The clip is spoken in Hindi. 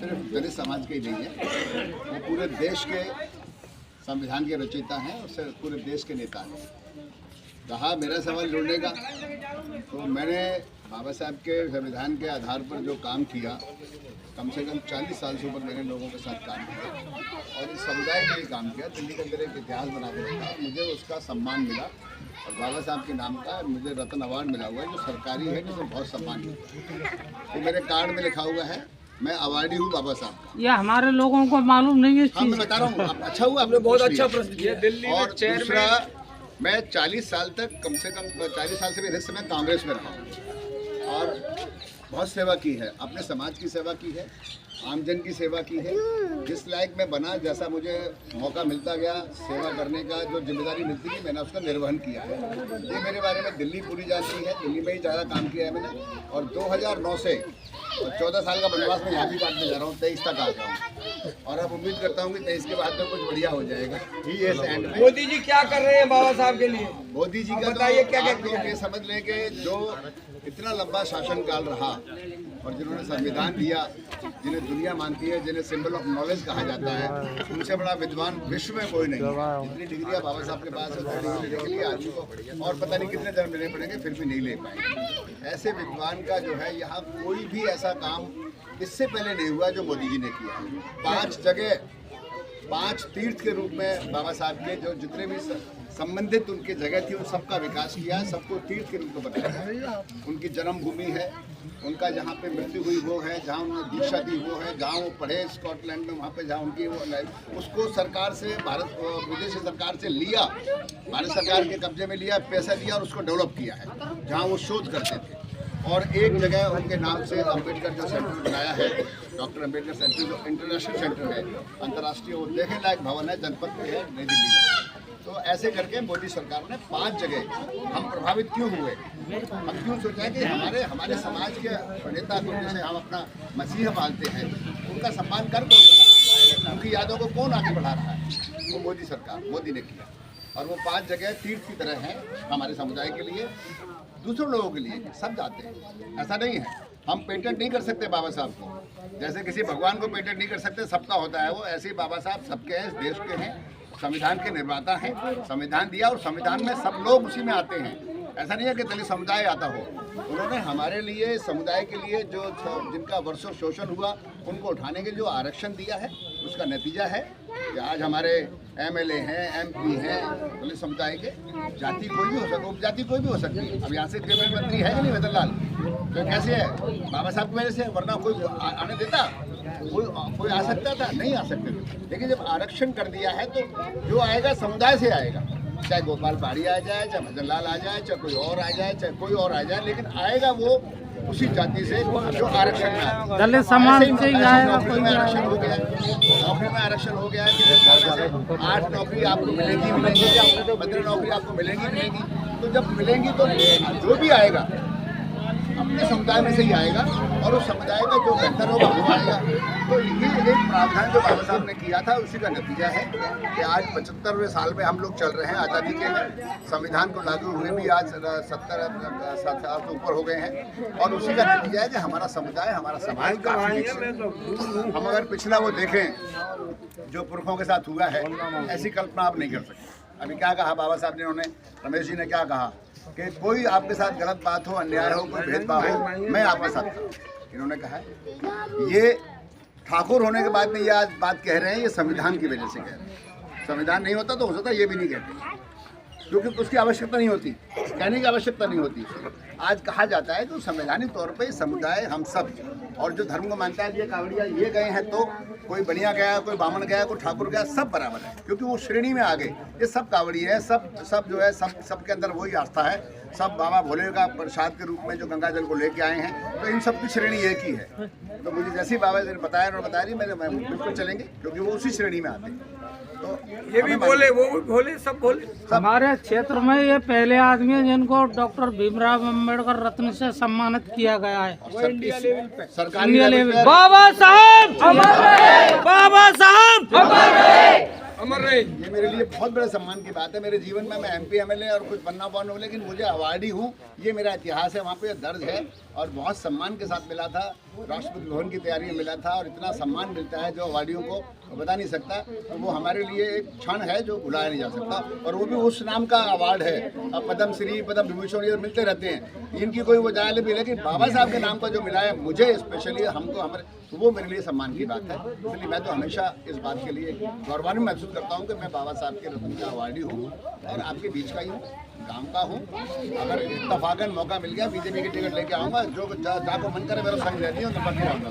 सिर्फ दलित समाज के ही नहीं है, वो पूरे देश के संविधान के रचयिता हैं और पूरे देश के नेता हैं। कहा मेरा सवाल जोड़ने का, तो मैंने बाबा साहब के संविधान के आधार पर जो काम किया, कम से कम 40 साल से ऊपर मैंने लोगों के साथ काम किया और इस समुदाय के लिए काम किया। दिल्ली के अंदर एक इतिहास बना के रखा, मुझे उसका सम्मान मिला और बाबा साहब के नाम का मुझे रत्न अवार्ड मिला हुआ है जो सरकारी है, जिसमें बहुत सम्मान मिलता है। तो मेरे कार्ड में लिखा हुआ है मैं अवार्डी हूँ बाबा साहब का। ये हमारे लोगों को मालूम नहीं है। हाँ, मैं बता रहा हूँ, अच्छा हुआ आपने बहुत अच्छा प्रश्न किया। दिल्ली और दूसरा, मैं 40 साल तक, कम से कम 40 साल से भी अधिक समय कांग्रेस में रहा हूँ और बहुत सेवा की है, अपने समाज की सेवा की है, आमजन की सेवा की है। जिस लायक मैं बना, जैसा मुझे मौका मिलता गया सेवा करने का, जो जिम्मेदारी मिलती थी मैंने उसका निर्वहन किया है। ये मेरे बारे में दिल्ली पूरी जानती है, दिल्ली में ही ज़्यादा काम किया है मैंने। और 2009 से और 14 साल का बनवास में यहाँ भी काटने जा रहा हूँ, 23 तक आ गया हूँ और अब उम्मीद करता हूँ कि 23 के बाद में कुछ बढ़िया हो जाएगा। मोदी जी क्या कर रहे हैं बाबा साहब के लिए? मोदी जी का बताइए क्या कहते हैं। ये समझ लें कि जो इतना लंबा शासनकाल रहा और जिन्होंने संविधान दिया, जिन्हें दुनिया मानती है, जिन्हें सिंबल ऑफ नॉलेज कहा जाता है, उनसे बड़ा विद्वान विश्व में कोई नहीं है। जितनी डिग्रियाँ बाबा साहब के पास है, डिग्री लेने के लिए आदमी को और पता नहीं कितने जन्म लेने पड़ेंगे, फिर भी नहीं ले पाएंगे। ऐसे विद्वान का जो है यहाँ कोई भी ऐसा काम इससे पहले नहीं हुआ जो मोदी जी ने किया। 5 जगह, 5 तीर्थ के रूप में बाबा साहब के जो जितने भी संबंधित उनकी जगह थी उन सबका विकास किया है, सबको तीर्थ के रूप में बनाया। उनकी जन्मभूमि है, उनका जहाँ पे मृत्यु हुई वो है, जहाँ उन्होंने दीक्षा दी वो है, जहाँ वो पढ़े स्कॉटलैंड में, वहाँ पे जहाँ उनकी वो लाइफ, उसको सरकार से, भारत विदेशी सरकार से लिया, भारत सरकार के कब्जे में लिया, पैसा दिया और उसको डेवलप किया है, जहाँ वो शोध करते थे। और एक जगह उनके नाम से अम्बेडकर जो सेंटर बनाया है, डॉक्टर अम्बेडकर सेंटर, जो इंटरनेशनल सेंटर है, अंतर्राष्ट्रीय, वो देखने लायक भवन है, जनपद में है, नई दिल्ली में। तो ऐसे करके मोदी सरकार ने 5 जगह, हम प्रभावित क्यों हुए, हम क्यों सोचा कि हमारे समाज के नेता को, जैसे हम अपना मसीहा मानते हैं, उनका सम्मान कर कौन रहा है, उनकी यादों को कौन आगे बढ़ा रहा है, वो मोदी सरकार, मोदी ने किया। और वो 5 जगह तीर्थ की तरह हैं हमारे समुदाय के लिए, दूसरे लोगों के लिए, सब जाते हैं। ऐसा नहीं है, हम पेटेंट नहीं कर सकते बाबा साहब को, जैसे किसी भगवान को पेटेंट नहीं कर सकते, सबका होता है वो, ऐसे ही बाबा साहब सबके हैं, इस देश के हैं, संविधान के निर्माता हैं, संविधान दिया और संविधान में सब लोग उसी में आते हैं। ऐसा नहीं है कि दलित समुदाय आता हो। उन्होंने हमारे लिए, समुदाय के लिए जो जिनका वर्षों शोषण हुआ, उनको उठाने के लिए जो आरक्षण दिया है, उसका नतीजा है कि आज हमारे MLA हैं, MP हैं दलित समुदाय के। जाति कोई भी हो सकता, उपजाति कोई भी हो सकती है। अब यहाँ से कैबिनेट मंत्री है कि नहीं वेदन लाल, तो कैसे है, बाबा साहब की वजह से, वरना कोई आने देता, कोई आ सकता था, नहीं आ सकते थे। लेकिन जब आरक्षण कर दिया है तो जो आएगा समुदाय से आएगा, चाहे गोपाल बाड़ी आ जाए, चाहे भजन लाल आ जाए, चाहे कोई और आ जाए, चाहे कोई और आ जाए, लेकिन आएगा वो उसी जाति से जो आरक्षण में, दलित समाज से ही आएगा। नौकरी में आरक्षण हो गया, नौकरी में आरक्षण हो गया है कि 8 नौकरी आपको मिलेंगी, 15 नौकरी आपको मिलेंगी। तो जब मिलेंगी तो जो भी आएगा अपने समुदाय में से ही आएगा और उस समुदाय का जो बेहतर होगा वो आएगा। तो ये एक प्रावधान जो बाबा साहब ने किया था, उसी का नतीजा है कि आज 75वें साल में हम लोग चल रहे हैं आज़ादी के। संविधान को लागू हुए भी आज 70 साल से ऊपर हो गए हैं और उसी का नतीजा है कि हमारा समुदाय, हमारा समाज काफी विकसित। हम अगर पिछला वो देखें जो पुरखों के साथ हुआ है, ऐसी कल्पना आप नहीं कर सकते। अभी क्या कहा बाबा साहब ने, उन्होंने, रमेश जी ने क्या कहा कि कोई आपके साथ गलत बात हो, अन्याय हो, कोई भेदभाव हो, मैं आपके साथ करूँ। इन्होंने कहा है, ये ठाकुर होने के बाद में ये आज बात कह रहे हैं, ये संविधान की वजह से कह रहे हैं। संविधान नहीं होता तो हो सकता ये भी नहीं कहते, क्योंकि उसकी आवश्यकता नहीं होती, कहने की आवश्यकता नहीं होती। आज कहा जाता है कि संवैधानिक तौर पे समुदाय, हम सब, और जो धर्म को मानता है, ये कावड़िया ये गए हैं, तो कोई बनिया गया, कोई बामन गया, कोई ठाकुर गया, सब बराबर है, क्योंकि वो श्रेणी में आ गए। ये सब कावड़ी है, सब जो है, सबके अंदर वही आस्था है, सब बाबा भोले का प्रसाद के रूप में जो गंगा जल को लेके आए हैं, तो इन सब की श्रेणी एक ही है। तो मुझे जैसे ही बाबा जी ने बताया और बता रही, मैं बिल्कुल चलेंगे, क्योंकि वो उसी श्रेणी में आते हैं। तो ये भी बोले, वो भी बोले, सब बोले। हमारे क्षेत्र में ये पहले आदमी हैं जिनको डॉक्टर भीमराव अम्बेडकर रत्न से सम्मानित किया गया है। इंडिया लेवल पे, सरकारी लेवल पे। बाबा साहब, बाबा साहब, अमर रहे। हुए। ये मेरे लिए बहुत बड़े सम्मान की बात है। मेरे जीवन में मैं MP MLA और कुछ बनना पाऊँ, लेकिन मुझे अवार्डी हूँ, ये मेरा इतिहास है। वहाँ पे दर्ज है और बहुत सम्मान के साथ मिला था। राष्ट्रपति भवन की तैयारी में मिला था और इतना सम्मान मिलता है जो अवार्डियों को बता नहीं सकता। तो वो हमारे लिए एक क्षण है जो भुलाया नहीं जा सकता, और वो भी उस नाम का अवार्ड है। अब पद्म श्री, पद्म विभूषण ये मिलते रहते हैं, इनकी कोई वो जाए भी, लेकिन बाबा साहब के नाम पर जो मिला है मुझे स्पेशली, हमको, हमारे, तो वो मेरे लिए सम्मान की बात है। इसलिए मैं तो हमेशा इस बात के लिए गौरवान्वित महसूस करता हूँ कि मैं बाबा साहब के रत्न का अवार्डी हूँ और आपके बीच का ही हूँ, गाँव का हूँ। अगर इत्तफाकन मौका मिल गया BJP की टिकट लेके आऊँगा, जो जाको मन करे मेरा संग रहती हूँ, नंबर 3 आऊँगा।